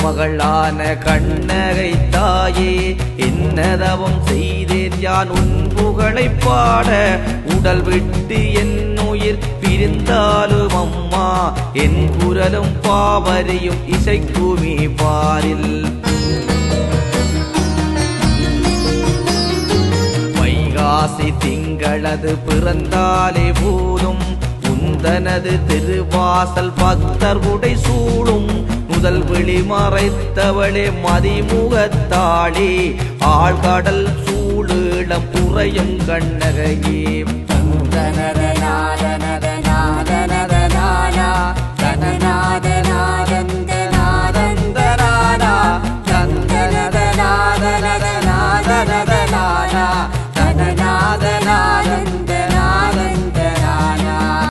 மகளான கண்ணகை தாயே, என்னதவம் செய்தேன் யான் உன் புகழை பாட. உடல் விட்டு என் உயிர் பிரிந்தாலும் அம்மா, என் குரலும் பாவரியும் இசைக்குமே பாரில். வைகாசி திங்களது பிறந்தாலே போதும், உந்தனது திருவாசல் பக்தர் உடை சூடும். முதல் விழி மறைத்தவளே மதிமுகத்தாளே, ஆழ்கடல் சூழலம் புறையும் கண்ணகையே.